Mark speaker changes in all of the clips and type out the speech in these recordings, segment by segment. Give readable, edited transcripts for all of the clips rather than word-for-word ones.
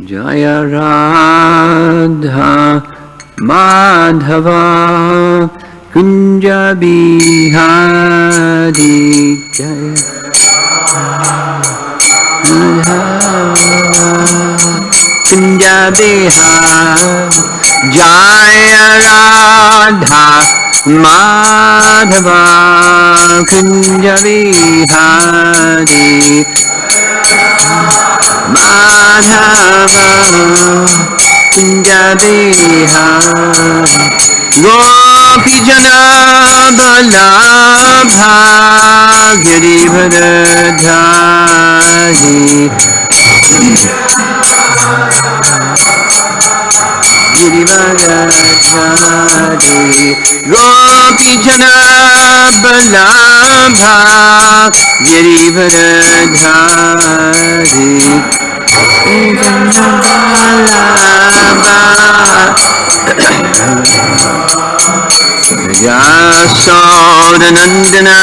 Speaker 1: Jaya Radha Madhava Kunja Bihari Jaya Kunja Bihari Jaya Radha Madhava Kunja Bihari Madhava Kunja Bihari Gopi Jana Balabha Girivardhari Girivardhari Gopi Jana Balabha Girivardhari Yasodanandana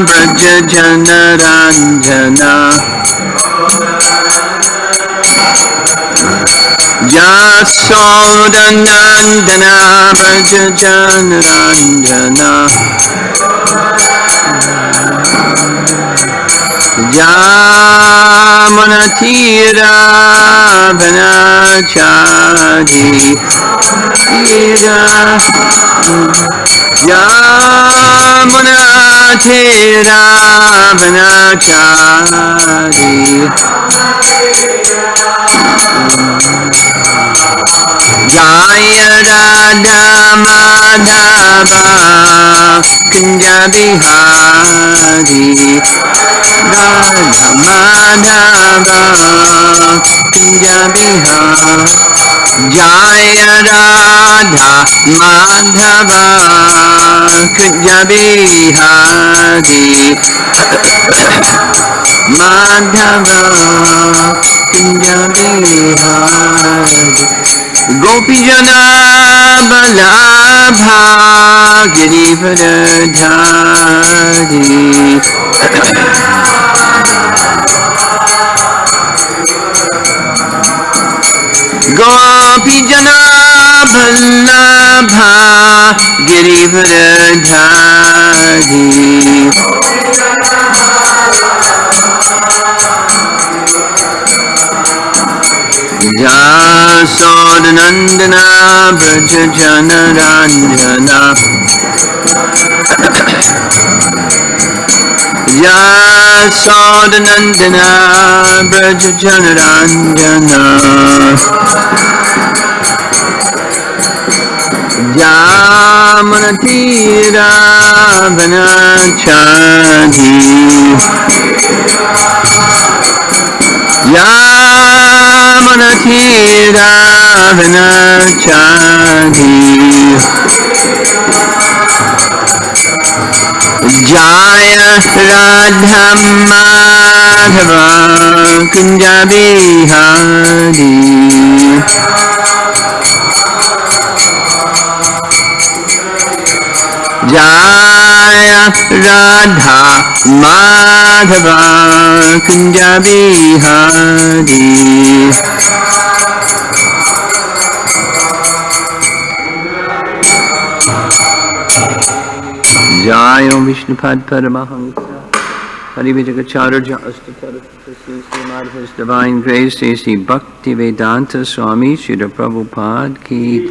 Speaker 1: Braja Janaranjana Yasodanandana Braja Janaranjana Yamanatira Vanachari Yamanatira Vanachari Jaya Radha Madhava Kunja Bihari Radha Madhava Kunja Bihari Jaya Radha Madhava Kunja Bihari Madhava Kunja Bihari Gopi Jana Balabha Girivardhari Gopi Jana Balabha Girivardhari Yasodanandana Braja Janaranjana Yasodanandana Braja Janaranjana Yamanatira Vanachari Yamanatira Vanachari Jaya Radha Madhava Kunja Bihari Jaya Radha Madhava Kunja Bihari Jaya Vishnupad Paramahansa Parivijagacharya Astatara Srimad His Divine Grace A.C. Bhakti Vedanta Swami Srila Prabhupada Ki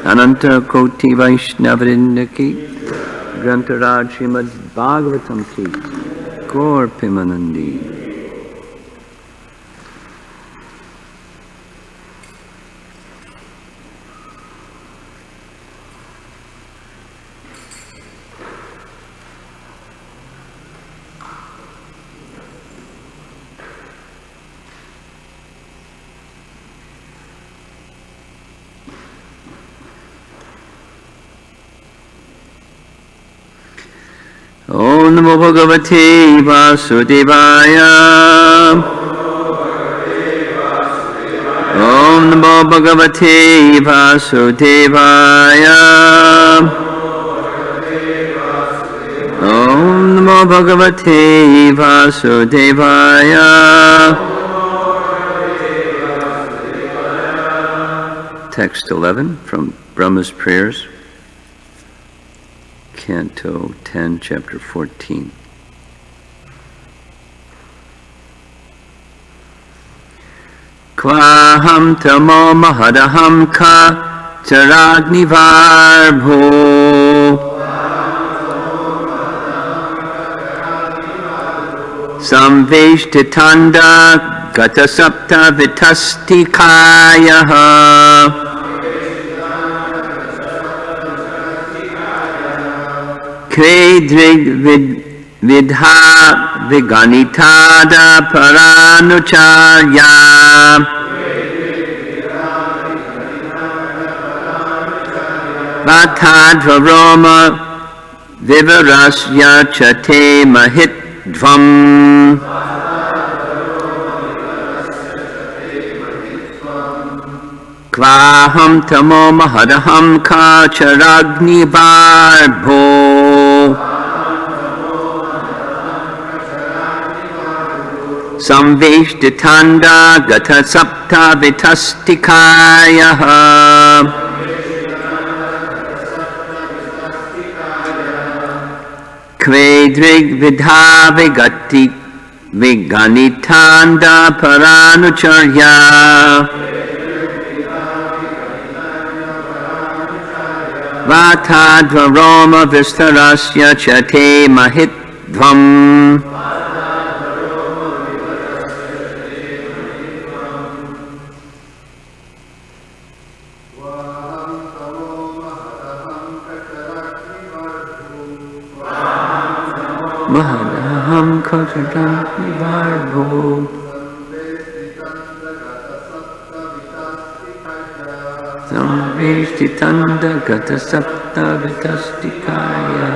Speaker 1: Ananta Koti Vaishnavrinda Ki Grantaraj Srimad Bhagavatam Ki Gaur Pimanandi Om Namo Bhagavate Vasudevaya Om Namo Bhagavate Vasudevaya Om Namo Bhagavate Vasudevaya text 11 from Brahma's Prayers, Canto 10, Chapter 14. Kvaham tamo mahadaham ka charagnivarbho samveshtitanda gata sapta vitastikaya kvedrig vidha viganitada paranucharya vatadvaroma vivarasya chate mahitvam kvaham tamo mahadaham kacharagnivarbho samveshtitanda gata sapta vitastikaya kvedrig vidha vigati viganitanda paranucharya vatadvaroma vistarasya chate mahitvam mahadaham kacharagnivarbho samveshtitanda gata sapta vitastikaya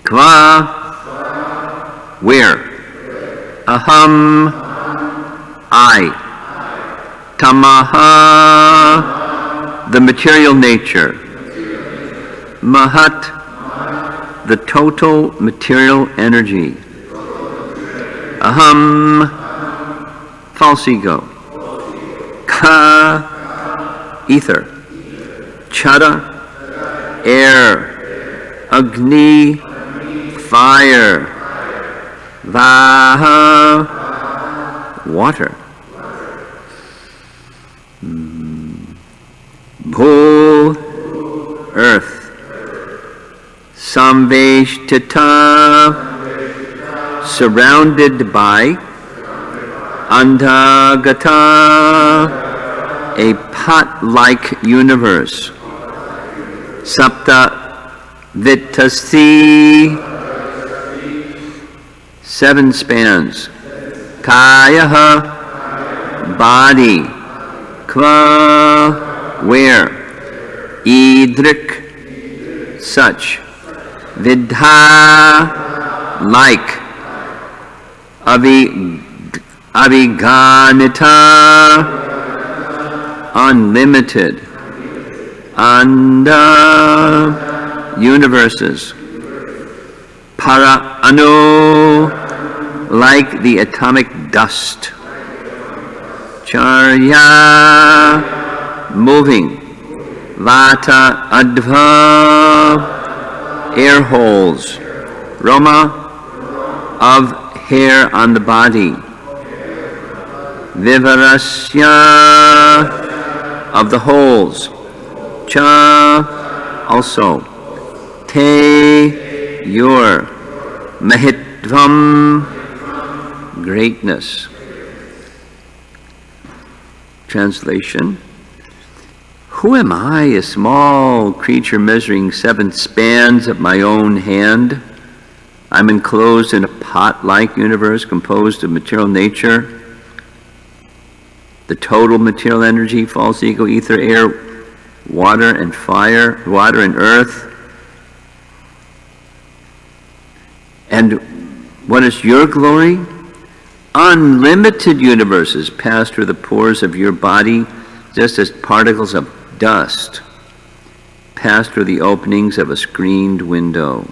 Speaker 1: Kva, where? Aham, I. Tamaha, the material nature. Mahat, the total material energy. Aham, false ego. Ka, ether. Chara, air. Agni, fire. Vaha, water. Bhu, earth. Samveshtita, surrounded by. Andhagata, a pot-like universe. Sapta Vittasti, 7 spans. Kayaha, body. Kva, where? Idrik, such. Vidha, like. Aviganita, unlimited. Anda, universes. Para anu, like the atomic dust. Charya, moving. Vata adva, air holes. Roma, of hair on the body. Vivarasya, of the holes. Cha, also. Te, your. Mahitvam, greatness. Translation. Who am I, a small creature measuring 7 spans of my own hand? I'm enclosed in a pot-like universe composed of material nature, the total material energy, false ego, ether, air, water and fire, water and earth. And what is your glory? Unlimited universes pass through the pores of your body, just as particles of dust pass through the openings of a screened window.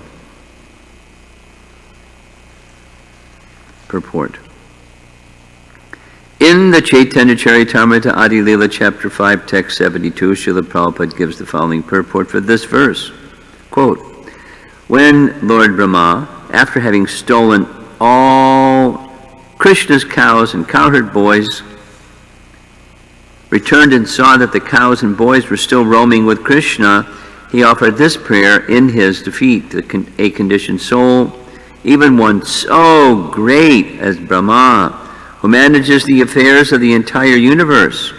Speaker 1: Purport. In the Chaitanya Charitamrita Adi Lila chapter 5 text 72, Srila Prabhupada gives the following purport for this verse. Quote, when Lord Brahma, after having stolen all Krishna's cows and cowherd boys, returned and saw that the cows and boys were still roaming with Krishna, he offered this prayer in his defeat, a conditioned soul, even one so great as Brahma, who manages the affairs of the entire universe,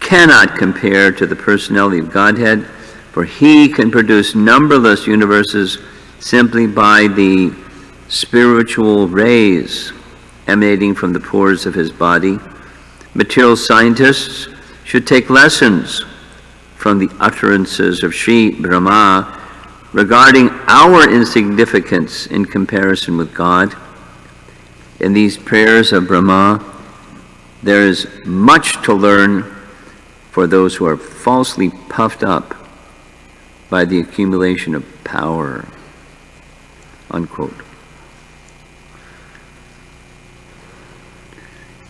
Speaker 1: cannot compare to the personality of Godhead, for he can produce numberless universes simply by the spiritual rays emanating from the pores of his body. Material scientists should take lessons from the utterances of Sri Brahma regarding our insignificance in comparison with God. In these prayers of Brahma, there is much to learn for those who are falsely puffed up by the accumulation of power. Unquote.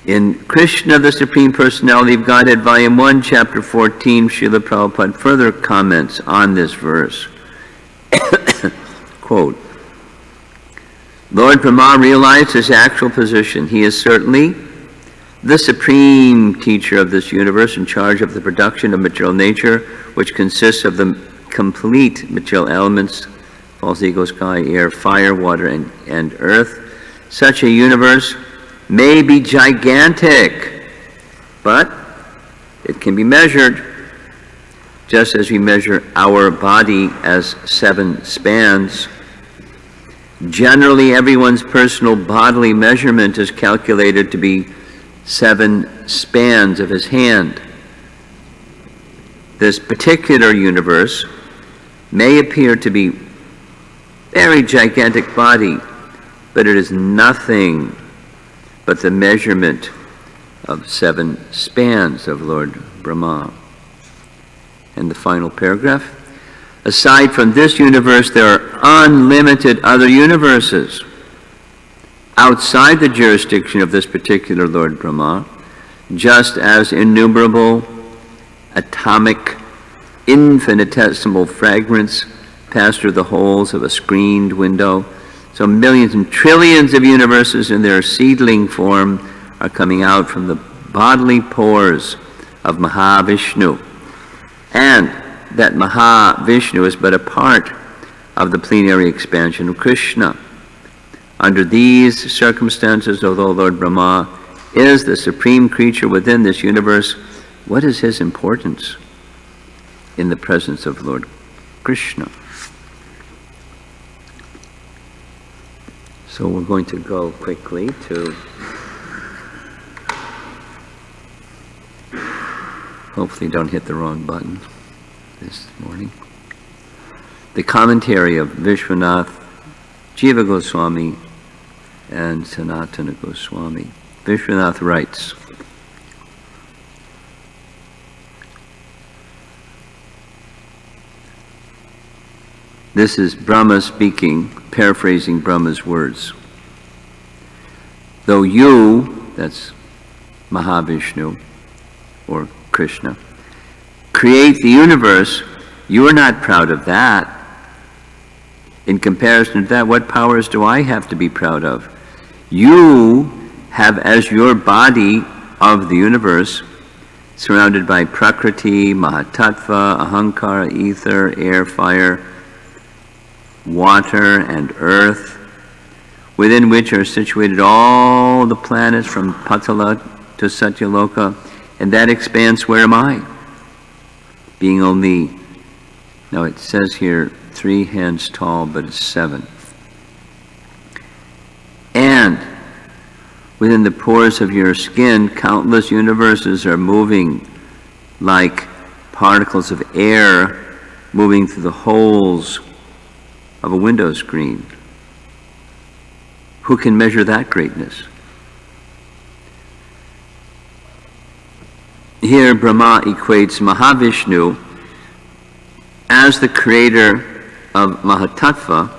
Speaker 1: In Krishna, the Supreme Personality of Godhead, Volume 1, Chapter 14, Srila Prabhupada further comments on this verse. Quote, Lord Brahma realized his actual position. He is certainly the supreme teacher of this universe, in charge of the production of material nature, which consists of the complete material elements, false ego, sky, air, fire, water, and earth. Such a universe may be gigantic, but it can be measured, just as we measure our body as 7 spans. Generally, everyone's personal bodily measurement is calculated to be 7 spans of his hand. This particular universe may appear to be very gigantic body, but it is nothing but the measurement of 7 spans of Lord Brahma. And the final paragraph. Aside from this universe, there are unlimited other universes outside the jurisdiction of this particular Lord Brahma, just as innumerable atomic infinitesimal fragments pass through the holes of a screened window. So millions and trillions of universes in their seedling form are coming out from the bodily pores of Mahavishnu. And that Mahavishnu is but a part of the plenary expansion of Krishna. Under these circumstances, although Lord Brahma is the supreme creature within this universe, what is his importance in the presence of Lord Krishna? So we're going to go quickly to hopefully don't hit the wrong button this morning. The commentary of Vishwanath, Jiva Goswami, and Sanatana Goswami. Vishwanath writes, this is Brahma speaking, paraphrasing Brahma's words. Though you, that's Mahavishnu, or Krishna, create the universe, you are not proud of that. In comparison to that, what powers do I have to be proud of? You have as your body of the universe, surrounded by Prakriti, Mahatattva, Ahankara, ether, air, fire, water, and earth, within which are situated all the planets from Patala to Satyaloka, and that expanse, where am I? Being only, now it says here 3 hands tall, but it's 7. And within the pores of your skin, countless universes are moving like particles of air moving through the holes of a window screen. Who can measure that greatness? Here Brahma equates Mahavishnu as the creator of Mahatattva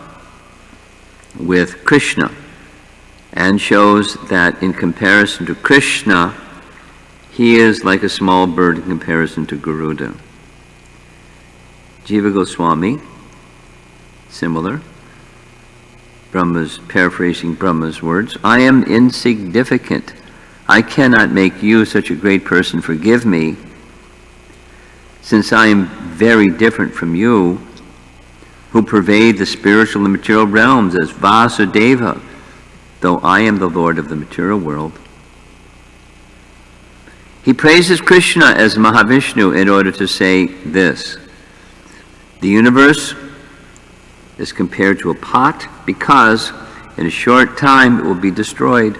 Speaker 1: with Krishna, and shows that in comparison to Krishna, he is like a small bird in comparison to Garuda. Jiva Goswami, similar. Brahma's paraphrasing Brahma's words, I am insignificant. I cannot make you, such a great person, forgive me, since I am very different from you, who pervade the spiritual and material realms as Vasudeva, though I am the Lord of the material world. He praises Krishna as Mahavishnu in order to say this: the universe is compared to a pot because in a short time it will be destroyed.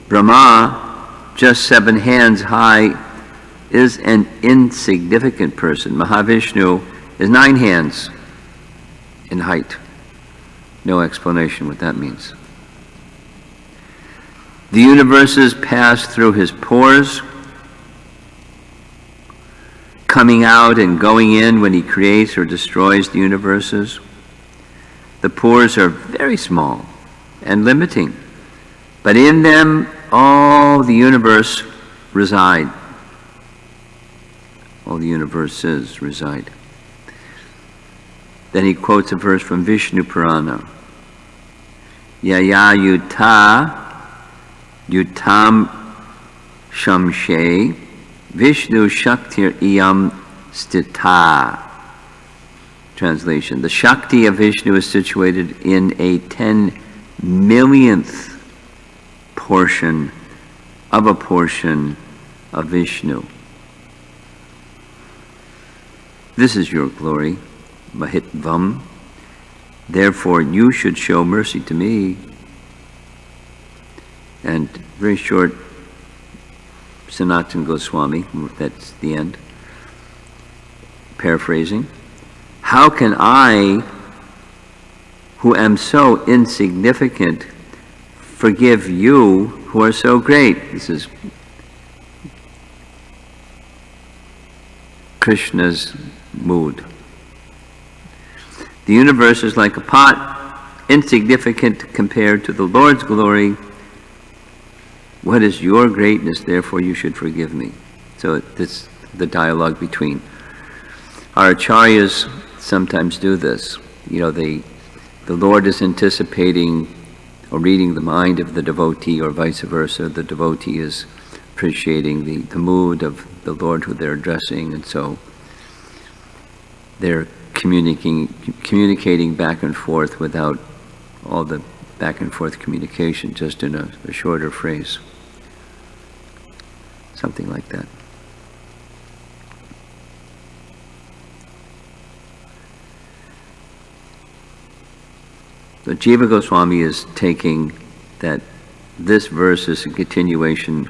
Speaker 1: Brahma, just 7 hands high, is an insignificant person. Mahavishnu is 9 hands in height. No explanation what that means. The universes pass through his pores, coming out and going in when he creates or destroys the universes. The pores are very small and limiting, but in them all the universe reside. All the universes reside. Then he quotes a verse from Vishnu Purana. Yaya yuta yutam shamshe Vishnu shaktir iyam stita. Translation: the Shakti of Vishnu is situated in a 10 millionth portion of Vishnu. This is your glory, Mahitvam. Therefore, you should show mercy to me. And very short, Sanatana Goswami, that's the end. Paraphrasing. How can I, who am so insignificant, forgive you who are so great? This is Krishna's mood. The universe is like a pot, insignificant compared to the Lord's glory. What is your greatness? Therefore you should forgive me. So this the dialogue between our acharyas sometimes do this. You know, the Lord is anticipating or reading the mind of the devotee, or vice versa. The devotee is appreciating the mood of the Lord who they're addressing, and so they're communicating back and forth without all the back and forth communication, just in a shorter phrase. Something like that. So Jiva Goswami is taking that this verse is a continuation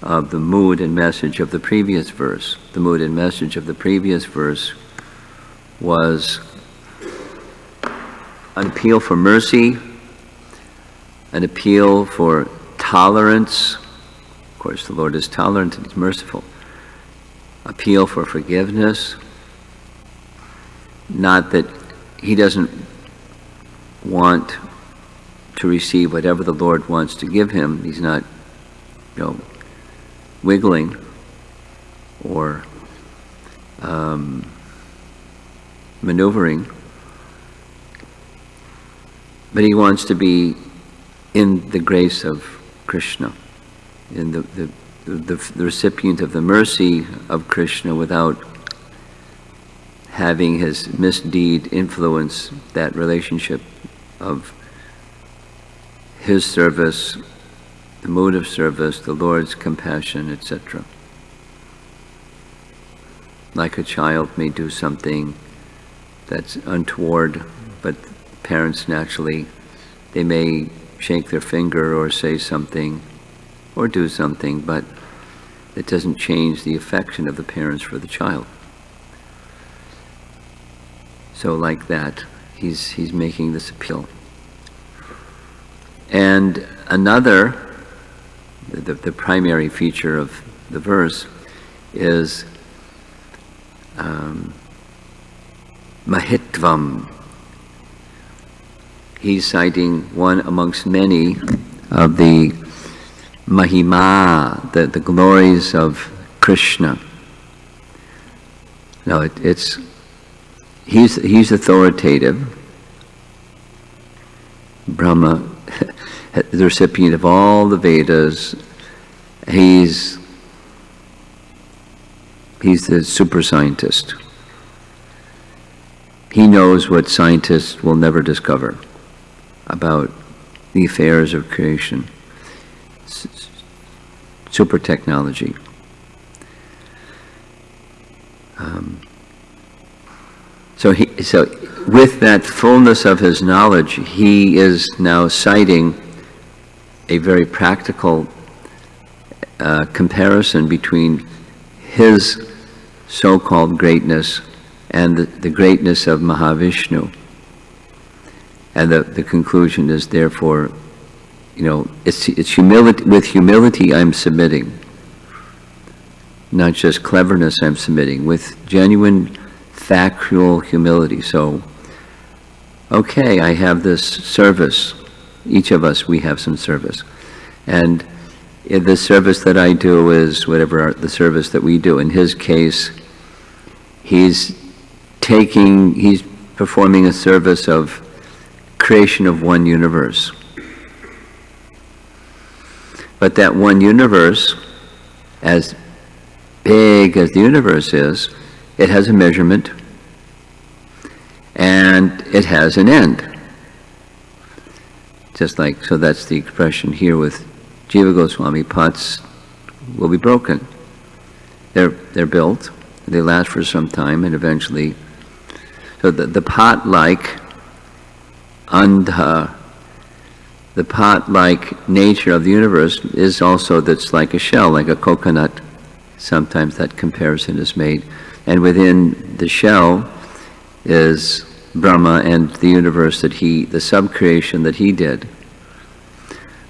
Speaker 1: of the mood and message of the previous verse. The mood and message of the previous verse was an appeal for mercy, an appeal for tolerance. Of course, the Lord is tolerant and He's merciful. Appeal for forgiveness. Not that He doesn't want to receive whatever the Lord wants to give him. He's not, wiggling or maneuvering, but he wants to be in the grace of Krishna, in the recipient of the mercy of Krishna, without having his misdeed influence that relationship of his service, the mode of service, the Lord's compassion, etc. Like a child may do something that's untoward, but parents naturally, they may shake their finger or say something or do something, but it doesn't change the affection of the parents for the child. So like that, he's making this appeal. And another, the primary feature of the verse is Mahitvam. He's citing one amongst many of the Mahima, the glories of Krishna. No, he's authoritative. Brahma, the recipient of all the Vedas. He's the super scientist. He knows what scientists will never discover about the affairs of creation. Super technology. So with that fullness of his knowledge, he is now citing a very practical comparison between his so-called greatness and the greatness of Mahavishnu. And the conclusion is, therefore, it's humility. With humility, I'm submitting. Not just cleverness, I'm submitting. With genuine factual humility. So, okay, I have this service. Each of us, we have some service. And the service that I do is whatever the service that we do. In his case, he's performing a service of creation of one universe. But that one universe, as big as the universe is, it has a measurement and it has an end. Just like, so that's the expression here with Jiva Goswami pots will be broken. They're built, they last for some time, and eventually, so the pot-like the pot-like nature of the universe is also that's like a shell, like a coconut. Sometimes that comparison is made. And within the shell is Brahma and the universe that the sub-creation that he did.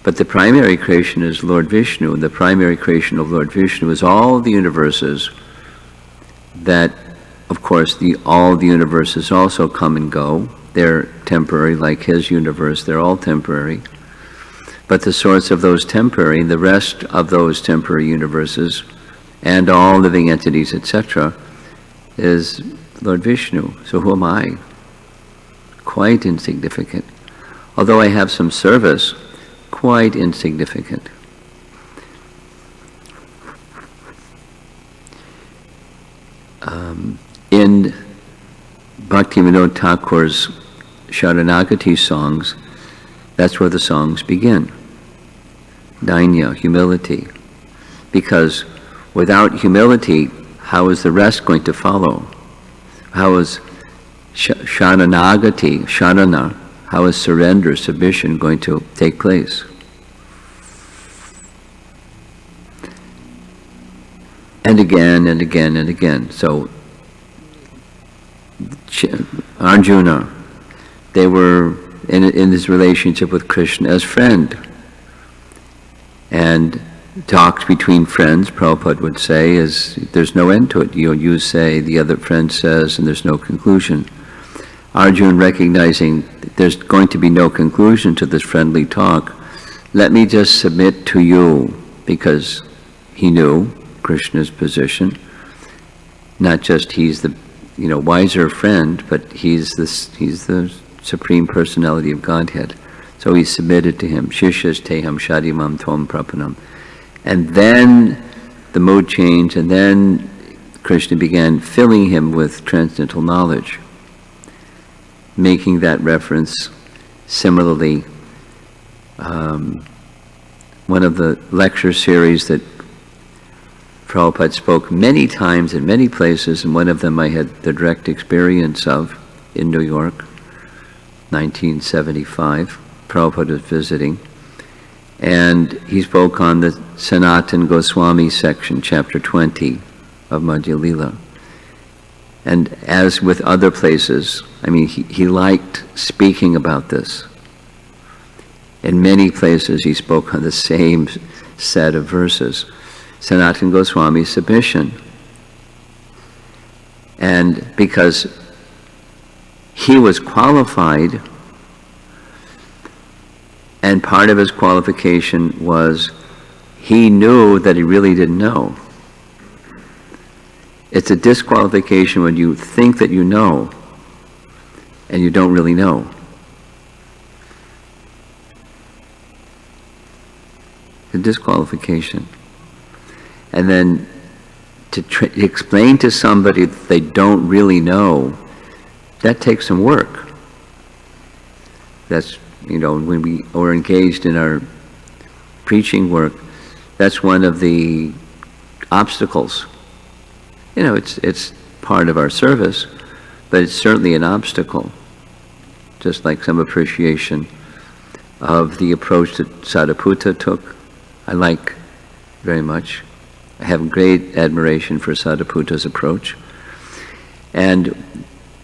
Speaker 1: But the primary creation is Lord Vishnu, and the primary creation of Lord Vishnu is all the universes that, of course, all the universes also come and go. They're temporary, like his universe, they're all temporary. But the source of those temporary, the rest of those temporary universes, and all living entities, etc., is Lord Vishnu. So who am I? Quite insignificant. Although I have some service, quite insignificant. In Bhaktivinoda Thakur's Sharanagati songs, that's where the songs begin. Dainya, humility. Because without humility, how is the rest going to follow? How is Sharanagati, Sharana, how is surrender, submission going to take place? And again, and again, and again. So, Arjuna, they were in this relationship with Krishna as friend. And talks between friends, Prabhupada would say, is there's no end to it. You say, the other friend says, and there's no conclusion. Arjuna, recognizing there's going to be no conclusion to this friendly talk, let me just submit to you, because he knew Krishna's position. Not just he's the wiser friend, but he's the Supreme Personality of Godhead. So he submitted to him. Shishas teham shadimam tvam prapanam. And then the mood changed, and then Krishna began filling him with transcendental knowledge, making that reference similarly. One of the lecture series that Prabhupada spoke many times in many places, and one of them I had the direct experience of in New York, 1975. Prabhupada was visiting, and he spoke on the Sanatan Goswami section, chapter 20 of Madhya Lila. And as with other places, he liked speaking about this. In many places he spoke on the same set of verses. Sanatan Goswami's submission. And because he was qualified, and part of his qualification was he knew that he really didn't know. It's a disqualification when you think that you know and you don't really know. A disqualification. And then to explain to somebody that they don't really know, that takes some work. That's, when we are engaged in our preaching work, that's one of the obstacles. It's part of our service, but it's certainly an obstacle. Just like some appreciation of the approach that Sariputta took, I like very much. I have great admiration for Sariputta's approach. And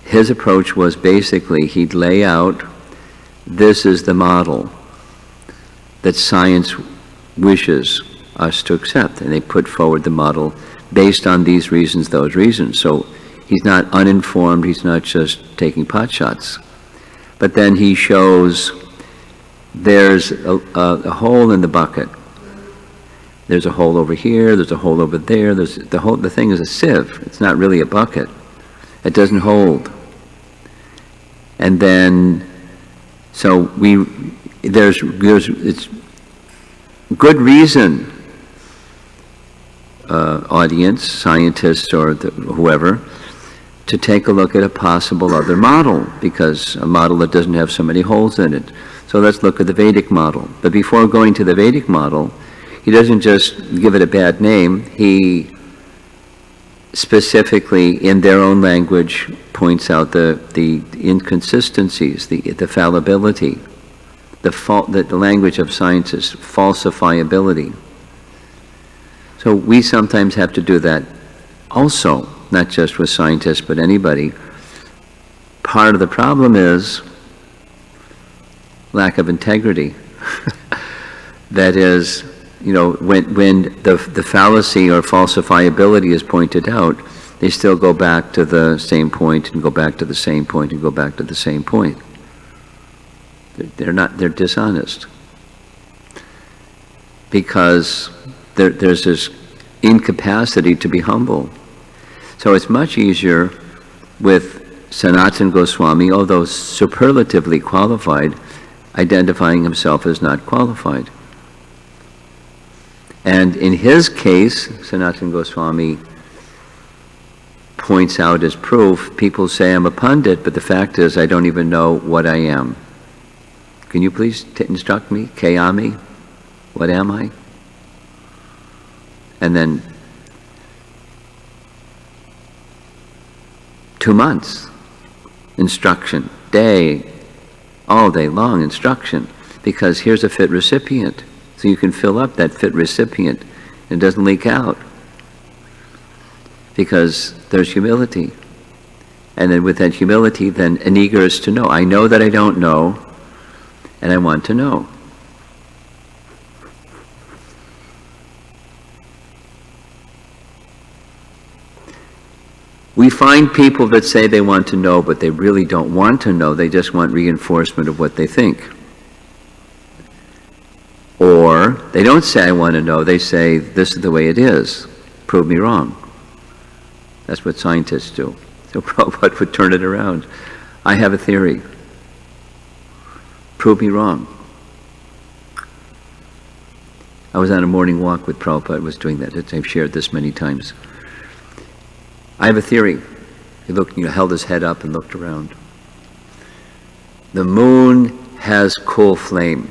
Speaker 1: his approach was basically, he'd lay out, this is the model that science wishes us to accept. And they put forward the model based on these reasons, those reasons. So he's not uninformed, he's not just taking pot shots. But then he shows there's a hole in the bucket. There's a hole over here, there's a hole over there, the thing is a sieve. It's not really a bucket. It doesn't hold. And then, so it's good reason, audience, scientists or whoever, to take a look at a possible other model, because a model that doesn't have so many holes in it. So let's look at the Vedic model. But before going to the Vedic model, he doesn't just give it a bad name, he specifically, in their own language, points out the inconsistencies, the fallibility, the language of scientists, falsifiability. So we sometimes have to do that also, not just with scientists, but anybody. Part of the problem is lack of integrity. That is, when the fallacy or falsifiability is pointed out, they still go back to the same point and go back to the same point and go back to the same point. They're dishonest. Because there's this incapacity to be humble. So it's much easier with Sanatana Goswami, although superlatively qualified, identifying himself as not qualified. And in his case, Sanatana Goswami points out as proof, people say I'm a pundit, but the fact is I don't even know what I am. Can you please instruct me? Kayami? What am I? And then 2 months, instruction, all day long instruction, because here's a fit recipient. So you can fill up that fit recipient and it doesn't leak out. Because there's humility. And then with that humility, then an eagerness to know. I know that I don't know, and I want to know. We find people that say they want to know, but they really don't want to know. They just want reinforcement of what they think. Or they don't say, I want to know. They say, this is the way it is. Prove me wrong. That's what scientists do. So Prabhupada would turn it around. I have a theory. Prove me wrong. I was on a morning walk with Prabhupada, was doing that. I've shared this many times. I have a theory. He looked, held his head up and looked around. The moon has coal flame.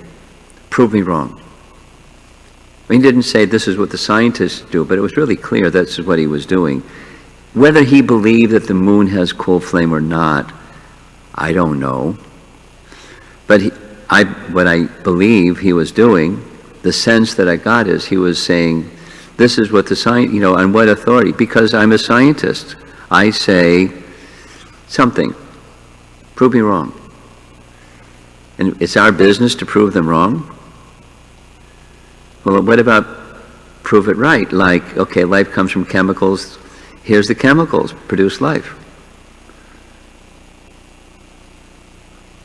Speaker 1: Prove me wrong. He didn't say this is what the scientists do, but it was really clear that's what he was doing. Whether he believed that the moon has coal flame or not, I don't know. But what I believe he was doing, the sense that I got is he was saying, this is what the science, on what authority? Because I'm a scientist. I say something. Prove me wrong. And it's our business to prove them wrong? Well, what about prove it right? Like, okay, life comes from chemicals. Here's the chemicals, produce life.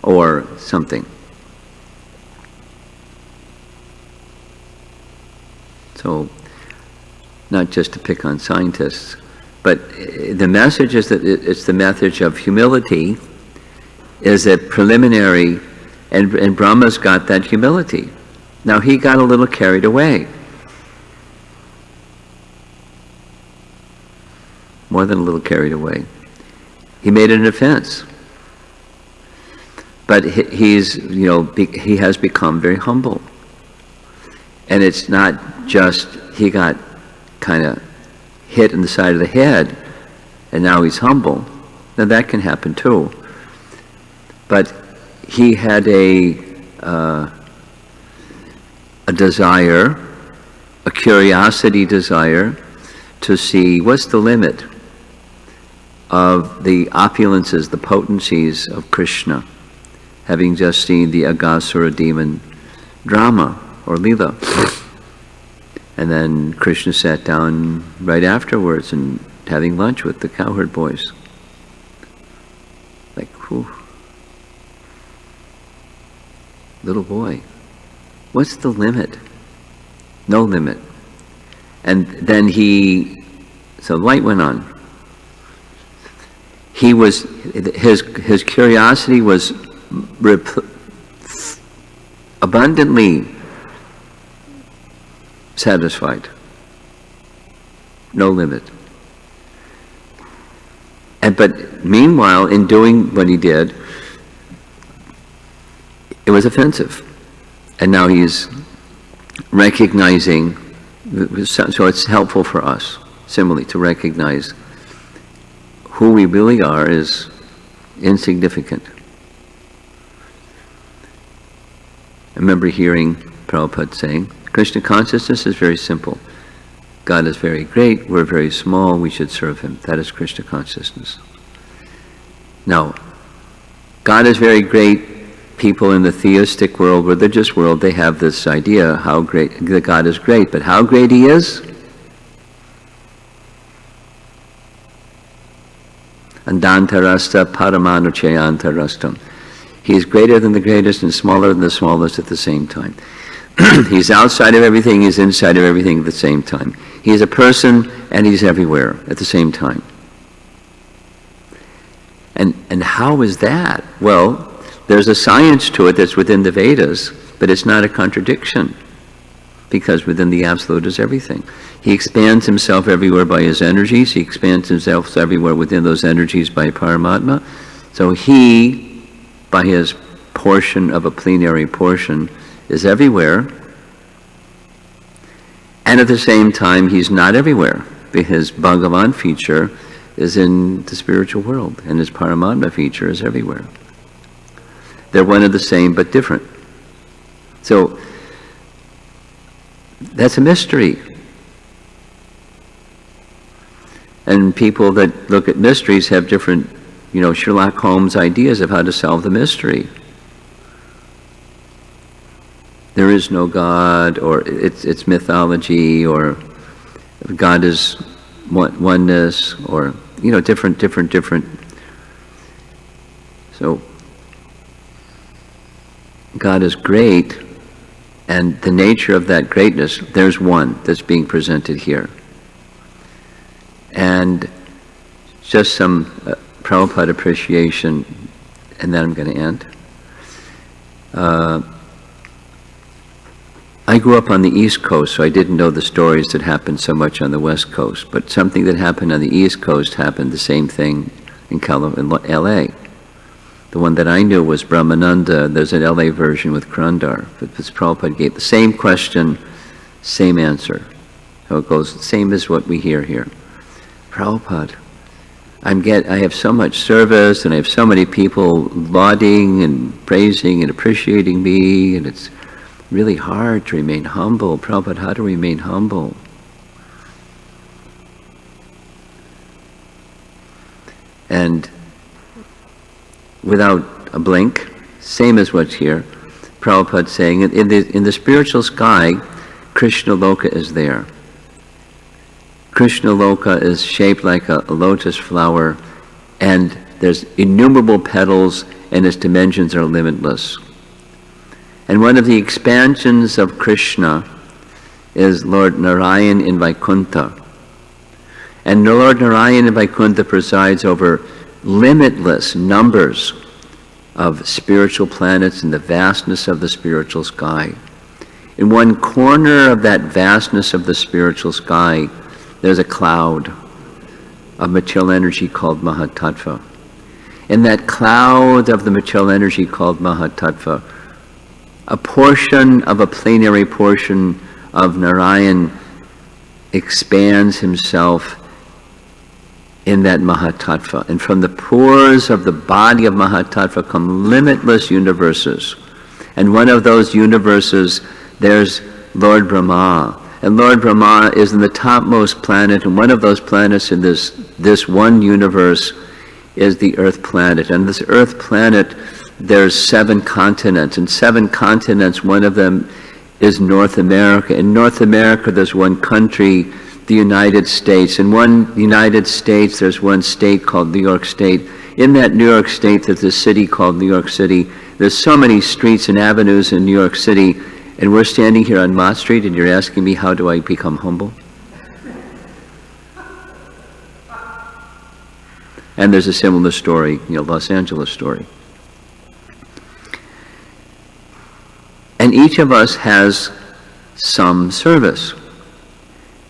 Speaker 1: Or something. So, not just to pick on scientists, but the message is that it's the message of humility, is a preliminary, and Brahma's got that humility. Now he got a little carried away. More than a little carried away. He made it an offense. But he has become very humble. And it's not just he got kind of hit in the side of the head and now he's humble. Now that can happen too. But he had a desire, a curiosity desire to see what's the limit of the opulences, the potencies of Krishna, having just seen the Aghasura demon drama or Leela. And then Krishna sat down right afterwards and having lunch with the cowherd boys. Like, whew. Little boy, what's the limit? No limit. And then so light went on. His curiosity was abundantly satisfied. No limit. But meanwhile, in doing what he did, it was offensive. And now he's recognizing, so it's helpful for us, similarly, to recognize who we really are is insignificant. I remember hearing Prabhupada saying, Krishna consciousness is very simple. God is very great, we're very small, we should serve him. That is Krishna consciousness. Now, God is very great. People in the theistic world, religious world, they have this idea how great that God is great, but how great he is? Andantarasta paramanuchayantarastam. He is greater than the greatest and smaller than the smallest at the same time. He's outside of everything, he's inside of everything at the same time. He's a person and he's everywhere at the same time. And how is that? Well, there's a science to it that's within the Vedas, but it's not a contradiction, because within the Absolute is everything. He expands himself everywhere by his energies, he expands himself everywhere within those energies by Paramatma. So he, by his portion of a plenary portion, is everywhere, and at the same time he's not everywhere. His Bhagavan feature is in the spiritual world, and his Paramatma feature is everywhere. They're one and the same, but different. So, that's a mystery. And people that look at mysteries have different, Sherlock Holmes ideas of how to solve the mystery. There is no God, or it's mythology, or God is oneness, or, different. So, God is great, and the nature of that greatness, there's one that's being presented here. And just some Prabhupada appreciation, and then I'm going to end. I grew up on the East Coast, so I didn't know the stories that happened so much on the West Coast, but something that happened on the East Coast happened the same thing in LA. The one that I knew was Brahmananda. There's an LA version with Krandar. But Prabhupada gave the same question, same answer. So it goes, same as what we hear here. Prabhupada, I have so much service, and I have so many people lauding and praising and appreciating me, and it's really hard to remain humble. Prabhupada, how to remain humble? And without a blink, same as what's here, Prabhupada saying, in the spiritual sky, Krishna Loka is there. Krishna Loka is shaped like a lotus flower, and there's innumerable petals, and its dimensions are limitless. And one of the expansions of Krishna is Lord Narayan in Vaikuntha. And Lord Narayan in Vaikuntha presides over limitless numbers of spiritual planets in the vastness of the spiritual sky. In one corner of that vastness of the spiritual sky, there's a cloud of material energy called Mahatattva. In that cloud of the material energy called Mahatattva, a portion of a plenary portion of Narayan expands himself in that Mahatattva. And from the pores of the body of Mahatattva come limitless universes. And one of those universes, there's Lord Brahma. And Lord Brahma is in the topmost planet, and one of those planets in this one universe is the Earth planet. And this Earth planet, there's 7 continents, and 7 continents, one of them is North America. In North America, there's one country, the United States. In one United States, there's one state called New York State. In that New York State, there's a city called New York City. There's so many streets and avenues in New York City, and we're standing here on Mott Street, and you're asking me, how do I become humble? And there's a similar story, Los Angeles story. And each of us has some service.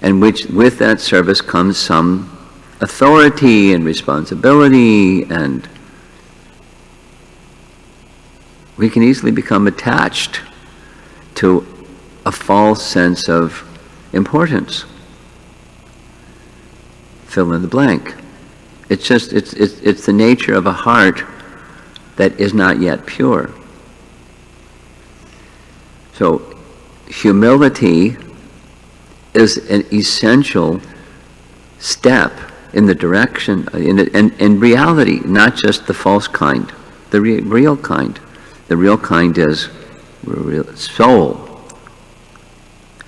Speaker 1: And with that service comes some authority and responsibility, and we can easily become attached to a false sense of importance. Fill in the blank. It's just, it's the nature of a heart that is not yet pure. So humility is an essential step in the direction, in reality, not just the false kind, the real kind. The real kind is we're real soul,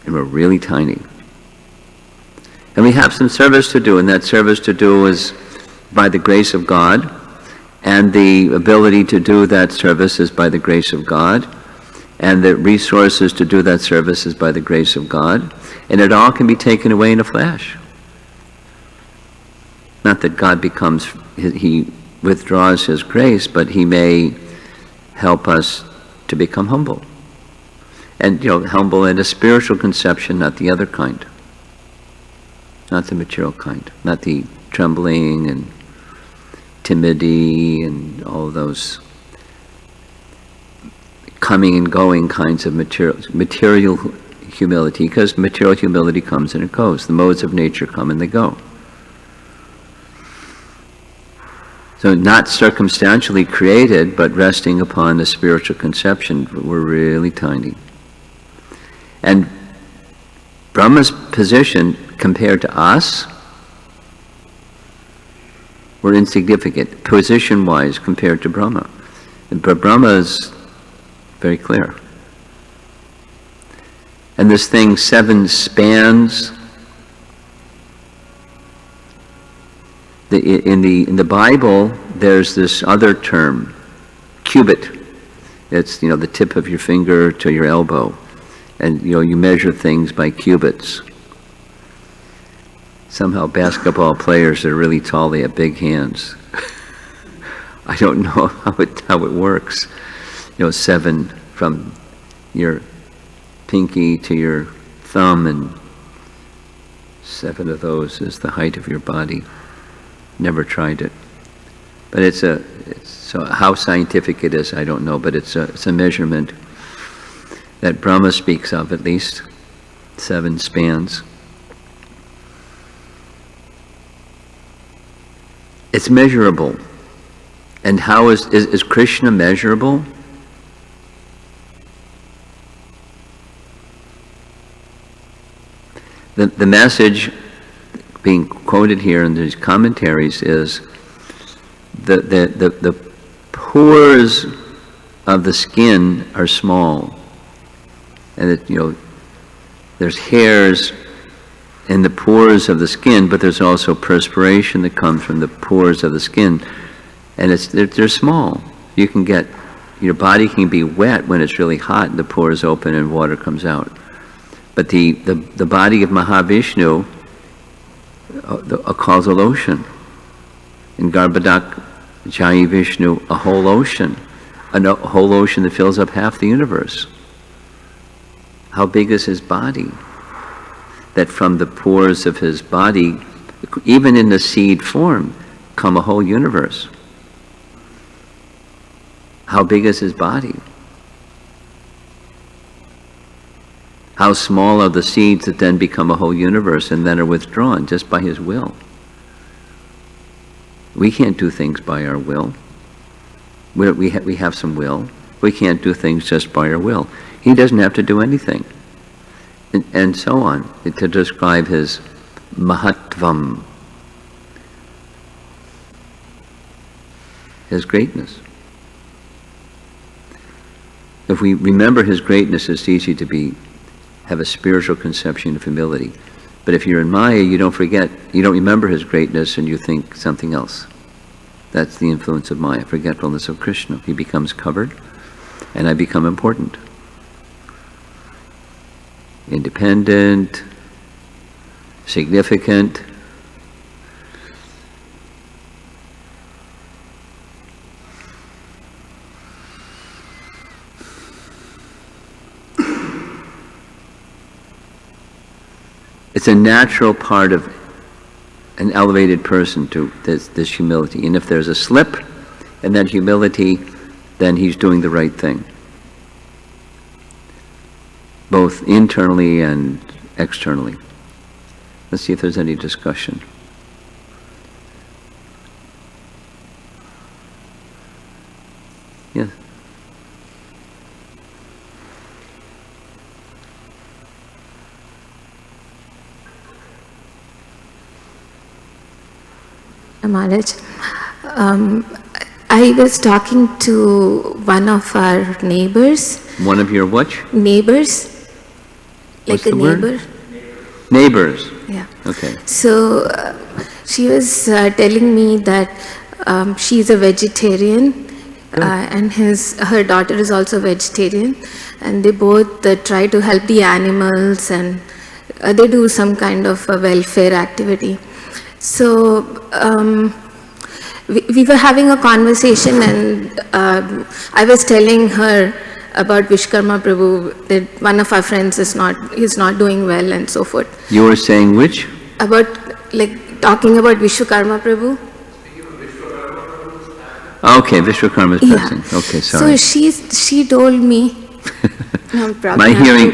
Speaker 1: and we're really tiny. And we have some service to do, and that service to do is by the grace of God, and the ability to do that service is by the grace of God, and the resources to do that service is by the grace of God, and it all can be taken away in a flash. Not that God becomes, he withdraws his grace, but he may help us to become humble. And, humble in a spiritual conception, not the other kind. Not the material kind. Not the trembling and timidity and all those coming and going kinds of material humility, because material humility comes and it goes. The modes of nature come and they go. So not circumstantially created, but resting upon a spiritual conception. We're really tiny. And Brahma's position compared to us, we're insignificant, position-wise, compared to Brahma. But Brahma is very clear. And this thing, 7 spans. In the Bible, there's this other term, cubit. It's the tip of your finger to your elbow, and you measure things by cubits. Somehow basketball players that are really tall, they have big hands. I don't know how it works. 7 from your pinky to your thumb, and 7 of those is the height of your body. Never tried it, but so how scientific it is, I don't know, but it's a measurement that Brahma speaks of, at least 7 spans. It's measurable. And how is Krishna measurable? The message being quoted here in these commentaries is the pores of the skin are small, and that there's hairs in the pores of the skin, but there's also perspiration that comes from the pores of the skin, and they're small. You can get, your body can be wet when it's really hot and the pores open and water comes out, but the body of Mahavishnu, a causal ocean. In Garbhodak Jai Vishnu, a whole ocean that fills up half the universe. How big is his body? That from the pores of his body, even in the seed form, come a whole universe. How big is his body? How small are the seeds that then become a whole universe and then are withdrawn just by his will? We can't do things by our will. We have some will. We can't do things just by our will. He doesn't have to do anything. And so on, to describe his mahatvam, his greatness. If we remember his greatness, it's easy to have a spiritual conception of humility. But if you're in Maya, you don't remember his greatness, and you think something else. That's the influence of Maya, forgetfulness of Krishna. He becomes covered, and I become important. Independent, significant. It's a natural part of an elevated person to this humility. And if there's a slip in that humility, then he's doing the right thing. both internally and externally. Let's see if there's any discussion. Yeah.
Speaker 2: Maharaj, I was talking to one of our neighbors.
Speaker 1: One of your what?
Speaker 2: Neighbors.
Speaker 1: What's
Speaker 2: Like a
Speaker 1: the word?
Speaker 2: neighbor.
Speaker 1: Neighbors.
Speaker 2: Yeah.
Speaker 1: Okay.
Speaker 2: So she was telling me that she's a vegetarian and her daughter is also vegetarian, and they both try to help the animals, and they do some kind of a welfare activity. So we were having a conversation, and I was telling her about Vishkarma Prabhu, that one of our friends is not doing well and so forth.
Speaker 1: You were saying which?
Speaker 2: About, like, talking about Vishwakarma Prabhu.
Speaker 1: Okay, Vishwakarma's passing. Okay, sorry.
Speaker 2: So she told me.
Speaker 1: My hearing,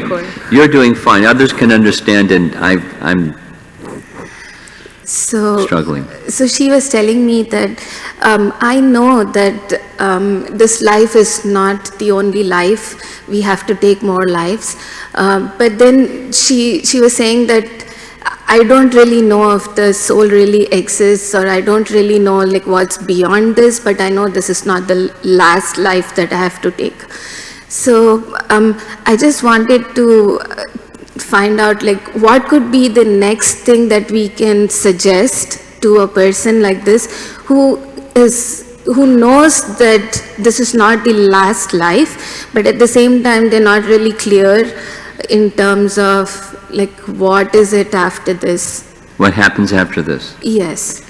Speaker 1: you're doing fine. Others can understand, and I'm struggling.
Speaker 2: So she was telling me that I know that this life is not the only life. We have to take more lives. But then she was saying that I don't really know if the soul really exists, or I don't really know like what's beyond this, but I know this is not the last life that I have to take. So I just wanted to find out, like, what could be the next thing that we can suggest to a person like this who knows that this is not the last life, but at the same time they're not really clear in terms of like what is it after this.
Speaker 1: What happens after this?
Speaker 2: Yes.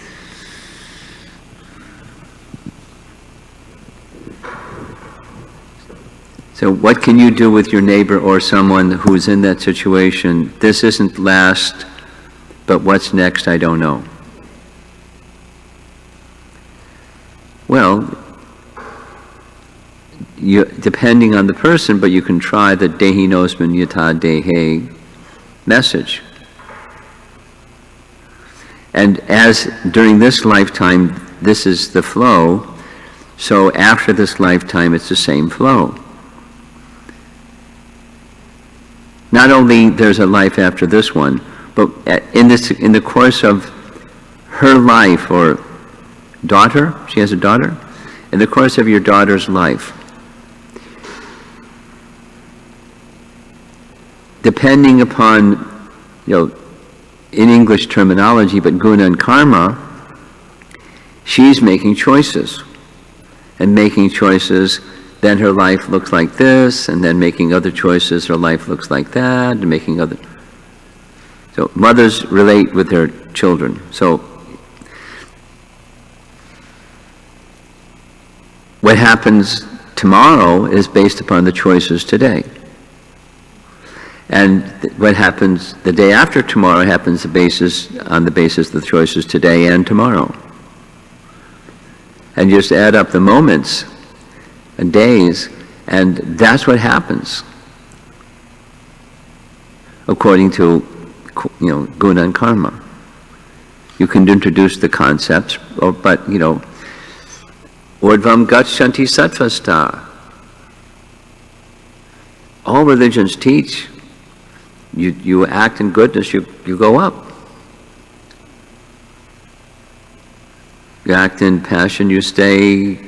Speaker 1: So what can you do with your neighbor or someone who's in that situation? This isn't last, but what's next, I don't know. Well, depending on the person, but you can try the Dehi Nosman Yata Dehe message. And as during this lifetime, this is the flow, so after this lifetime, it's the same flow. Not only there's a life after this one, but in the course of her life, or daughter, she has a daughter, in the course of your daughter's life, depending upon, in English terminology, but guna and karma, she's making choices. And making choices, then her life looks like this, and then making other choices, her life looks like that, and making other... So mothers relate with their children. So what happens tomorrow is based upon the choices today. And what happens the day after tomorrow happens on the basis of the choices today and tomorrow. And you just add up the moments and days, and that's what happens according to, guna and karma. You can introduce the concepts, but Urdhvam Gachanti Sattvasta. All religions teach you act in goodness, you go up. You act in passion, you stay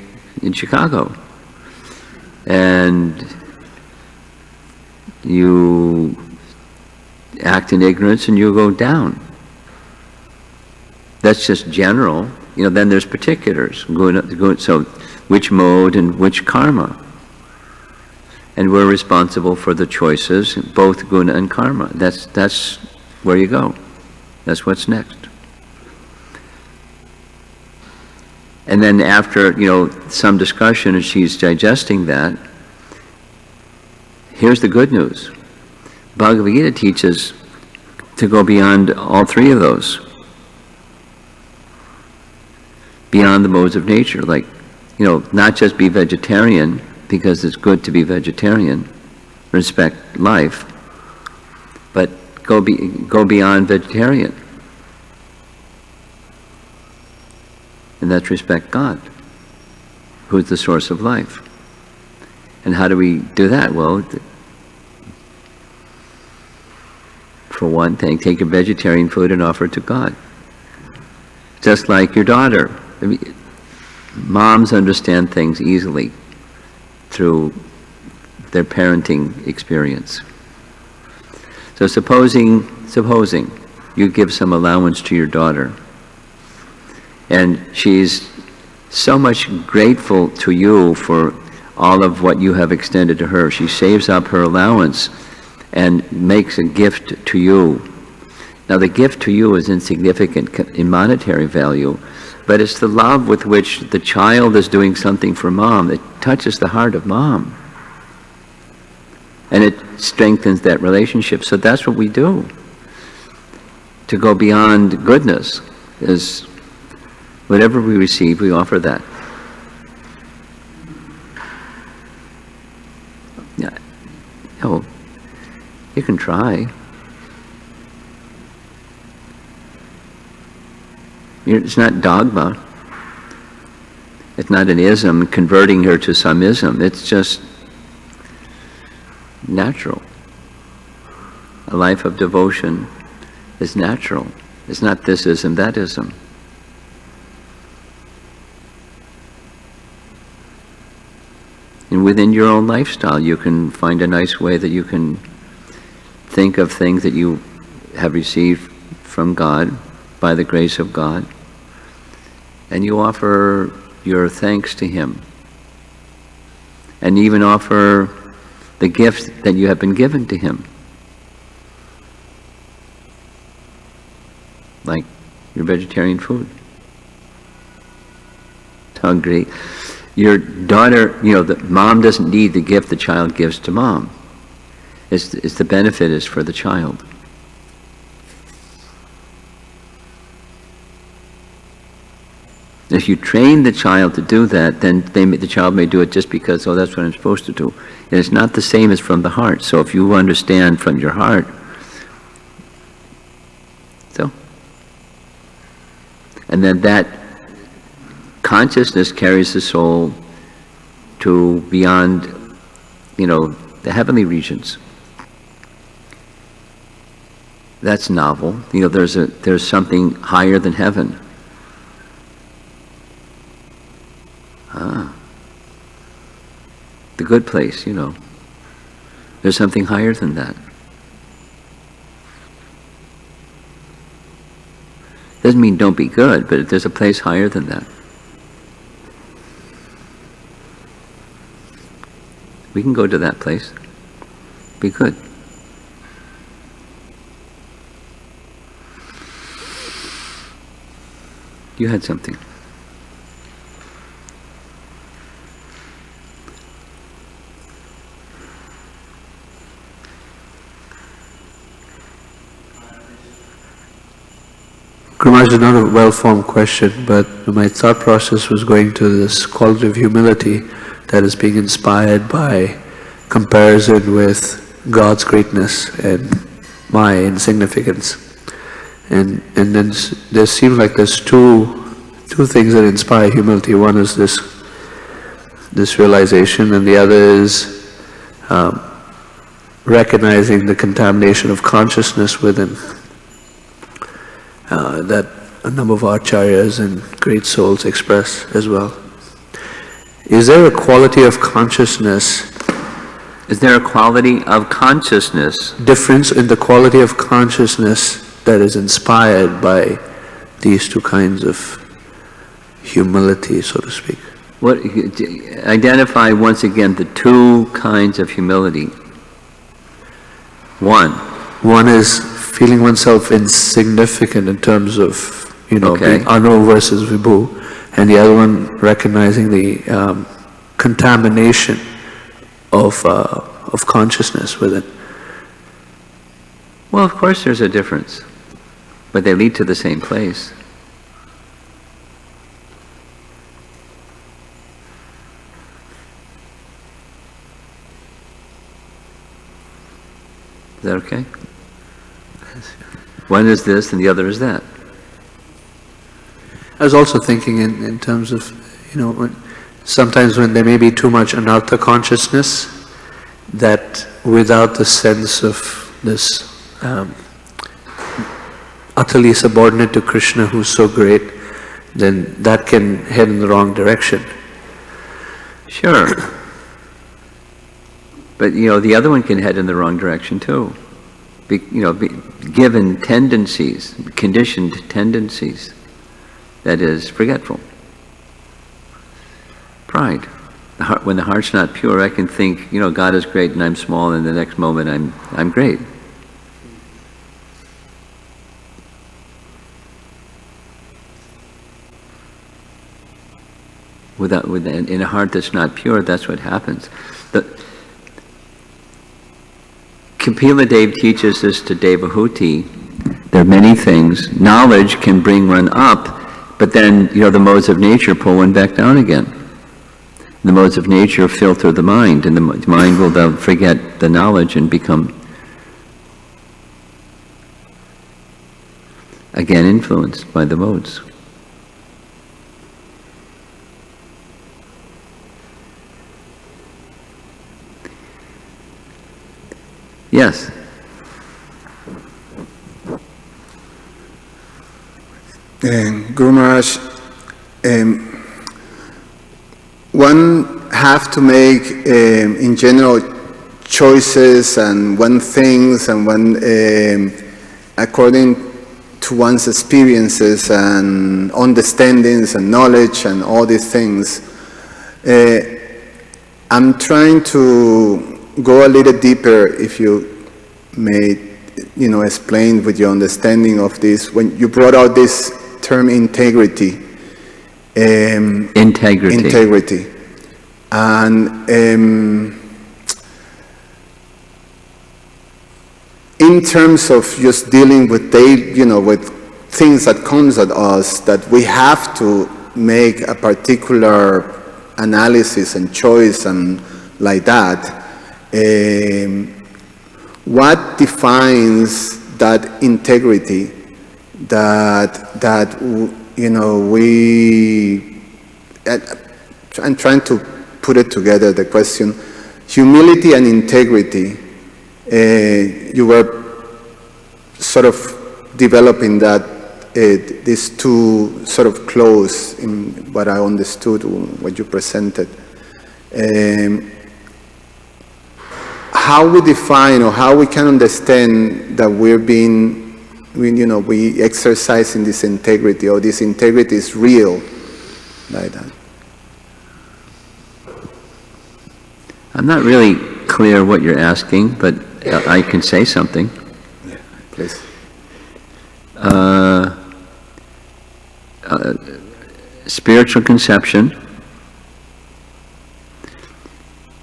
Speaker 1: in Chicago. And you act in ignorance and you go down. That's just general. Then there's particulars. So which mode and which karma? And we're responsible for the choices, both guna and karma. That's where you go. That's what's next. And then after, some discussion and she's digesting that, here's the good news. Bhagavad Gita teaches to go beyond all three of those. Beyond the modes of nature, like, not just be vegetarian, because it's good to be vegetarian, respect life, go beyond vegetarian. And that's respect God, who's the source of life. And how do we do that? Well, for one thing, take your vegetarian food and offer it to God. Just like your daughter. I mean, moms understand things easily through their parenting experience. So supposing you give some allowance to your daughter, and she's so much grateful to you for all of what you have extended to her. She saves up her allowance and makes a gift to you. Now the gift to you is insignificant in monetary value, but it's the love with which the child is doing something for mom that touches the heart of mom. And it strengthens that relationship. So that's what we do. To go beyond goodness is whatever we receive, we offer that. Yeah. Oh, you can try. It's not dogma. It's not an ism converting her to some ism. It's just natural. A life of devotion is natural. It's not this ism, that ism. And within your own lifestyle, you can find a nice way that you can think of things that you have received from God, by the grace of God, and you offer your thanks to Him. And even offer the gift that you have been given to Him. Like your vegetarian food. Hungry. Your daughter, the mom doesn't need the gift the child gives to mom. It's the benefit is for the child. If you train the child to do that, then the child may do it just because, oh, that's what I'm supposed to do. And it's not the same as from the heart. So if you understand from your heart, and then that consciousness carries the soul to beyond, the heavenly regions. That's novel. There's something higher than heaven. The good place, There's something higher than that. Doesn't mean don't be good, but there's a place higher than that. We can go to that place. Be good. You had something.
Speaker 3: Guru Maharaj, not a well-formed question, but my thought process was going to this quality of humility that is being inspired by comparison with God's greatness and my insignificance. And then there seems like there's two things that inspire humility. One is this realization, and the other is recognizing the contamination of consciousness within. That a number of acharyas and great souls express as well. Is there a quality of consciousness?
Speaker 1: Is there a quality of consciousness?
Speaker 3: Difference in the quality of consciousness that is inspired by these two kinds of humility, so to speak.
Speaker 1: Identify once again the two kinds of humility. One
Speaker 3: is feeling oneself insignificant in terms of, being Anu versus Vibhu, and the other one recognizing the contamination of consciousness with it.
Speaker 1: Well, of course there's a difference, but they lead to the same place. Is that okay? One is this and the other is that.
Speaker 3: I was also thinking in terms of, sometimes when there may be too much anartha consciousness, that without the sense of this utterly subordinate to Krishna who's so great, then that can head in the wrong direction.
Speaker 1: Sure. But, the other one can head in the wrong direction too. Given tendencies, conditioned tendencies, that is, forgetful. Pride. When the heart's not pure, I can think, God is great and I'm small, and the next moment I'm great. In a heart that's not pure, that's what happens. Kapila Dev teaches this to Devahuti. There are many things. Knowledge can bring one up, but then, the modes of nature pull one back down again. The modes of nature filter the mind, and the mind will then forget the knowledge and become, again, influenced by the modes. Yes.
Speaker 4: Guru Maharaj, one have to make, in general, choices and one things and one according to one's experiences and understandings and knowledge and all these things. I'm trying to go a little deeper, if you may, explain with your understanding of this. When you brought out this term integrity. Integrity. And in terms of just dealing with with things that comes at us, that we have to make a particular analysis and choice and like that. What defines that integrity that we? I'm trying to put it together. The question: humility and integrity. You were sort of developing that these two sort of close in what I understood, what you presented. How we define or how we can understand that we exercise in this integrity, or this integrity is real, like that.
Speaker 1: I'm not really clear what you're asking, but I can say something.
Speaker 4: Yeah, please.
Speaker 1: Spiritual conception,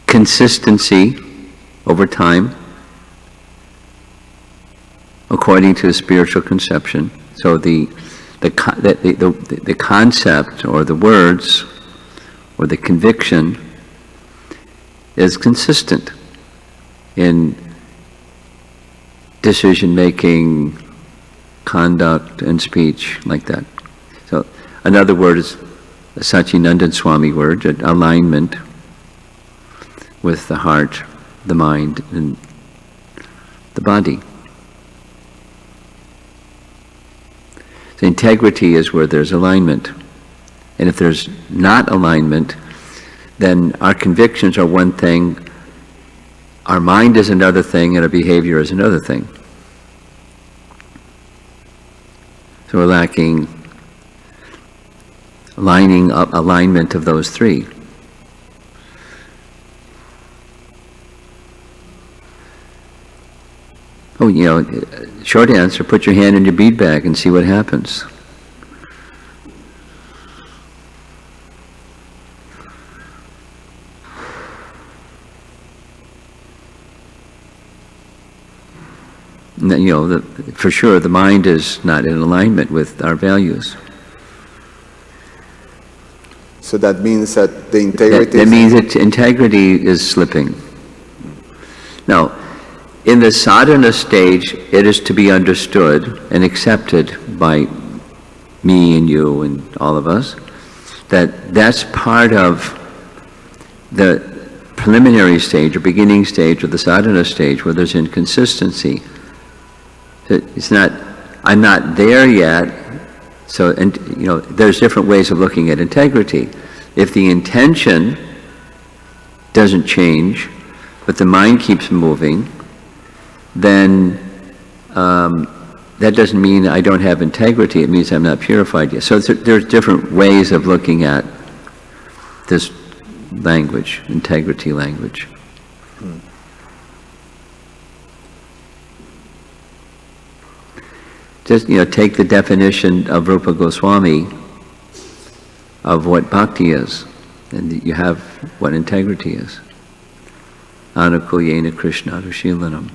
Speaker 1: consistency over time, according to the spiritual conception. So the concept or the words or the conviction is consistent in decision-making, conduct, and speech, like that. So another word is a Satchidananda Swami word, alignment with the heart, the mind, and the body. So integrity is where there's alignment. And if there's not alignment, then our convictions are one thing, our mind is another thing, and our behavior is another thing. So we're lacking alignment of those three. Oh, short answer, put your hand in your bead bag and see what happens. For sure, the mind is not in alignment with our values.
Speaker 4: So that means that the integrity...
Speaker 1: That means that integrity is slipping. Now, in the sadhana stage, it is to be understood and accepted by me and you and all of us, that that's part of the preliminary stage or beginning stage or the sadhana stage where there's inconsistency. It's not, I'm not there yet, so, and you know, there's different ways of looking at integrity. If the intention doesn't change, but the mind keeps moving, then that doesn't mean I don't have integrity, it means I'm not purified yet. So there's different ways of looking at this language, integrity language. Just, you know, take the definition of Rupa Goswami of what bhakti is, and you have what integrity is. Anukulyena Krishna Anushīlanam.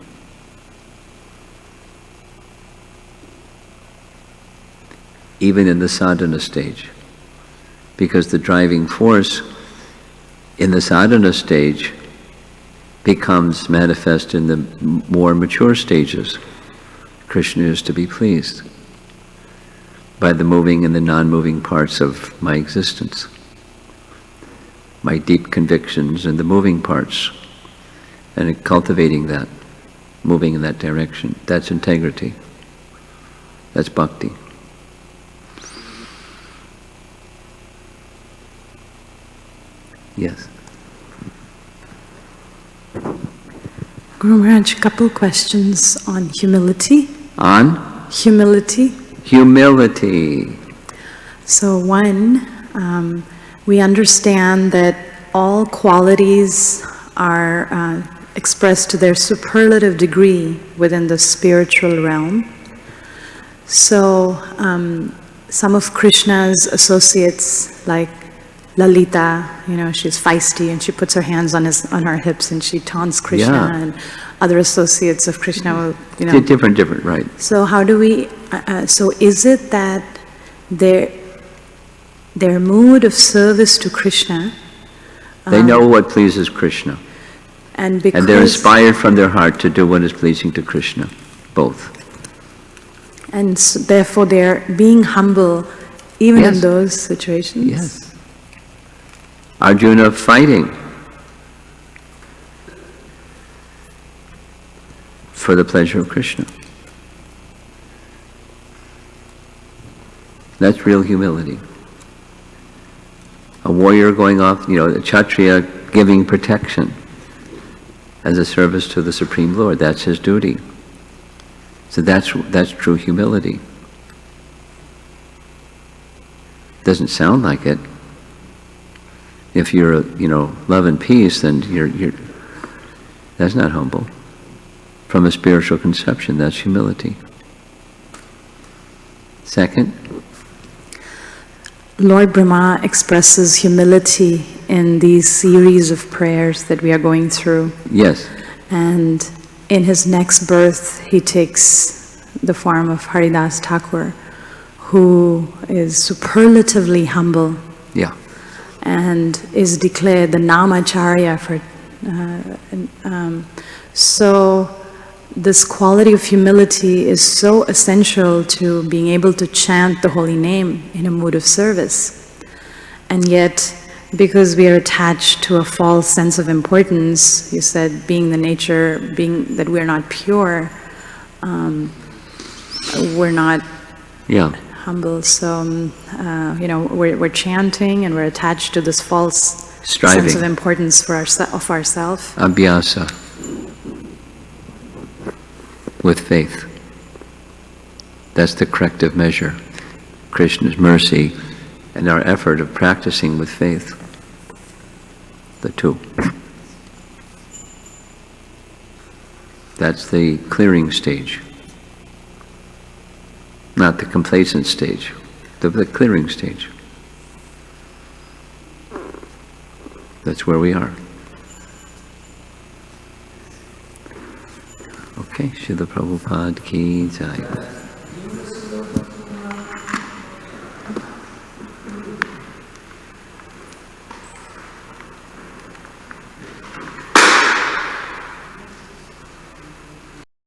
Speaker 1: Even in the sadhana stage, because the driving force in the sadhana stage becomes manifest in the more mature stages. Krishna is to be pleased by the moving and the non-moving parts of my existence, my deep convictions and the moving parts, and cultivating that, moving in that direction. That's integrity. That's bhakti. Yes.
Speaker 5: Guru Maharaj, a couple questions on humility.
Speaker 1: On?
Speaker 5: Humility.
Speaker 1: Humility.
Speaker 5: So one, we understand that all qualities are expressed to their superlative degree within the spiritual realm. So some of Krishna's associates, like Lalita, you know, she's feisty and she puts her hands on her hips and she taunts Krishna,
Speaker 1: Yeah.
Speaker 5: and other associates of Krishna will, you know.
Speaker 1: Different, right.
Speaker 5: So how do we, so is it that their mood of service to Krishna,
Speaker 1: They know what pleases Krishna.
Speaker 5: and because.
Speaker 1: And they're inspired from their heart to do what is pleasing to Krishna. Both.
Speaker 5: And therefore they're being humble even
Speaker 1: Yes.
Speaker 5: in those situations?
Speaker 1: Yes. Arjuna fighting for the pleasure of Krishna. That's real humility. A warrior going off, you know, a Kshatriya giving protection as a service to the Supreme Lord. That's his duty. So that's true humility. Doesn't sound like it. If you're, you know, love and peace, then you're that's not humble. From a spiritual conception, that's humility. Second,
Speaker 5: Lord Brahma expresses humility in these series of prayers that we are going through.
Speaker 1: yes,
Speaker 5: And in his next birth, he takes the form of Haridas Thakur, who is superlatively humble
Speaker 1: yeah,
Speaker 5: and is declared the Namacharya for. So this quality of humility is so essential to being able to chant the holy name in a mood of service. And yet, because we are attached to a false sense of importance, you said being the nature, being that we're not pure, we're not
Speaker 1: yeah,
Speaker 5: humble. So, you know, we're chanting and we're attached to this false
Speaker 1: Striving.
Speaker 5: sense of importance for ourselves.
Speaker 1: abhyasa, with faith. That's the corrective measure. Krishna's mercy and our effort of practicing with faith. The two. That's the clearing stage. Not the complacent stage, the clearing stage. That's where we are. Okay, Srila Prabhupada ki jai.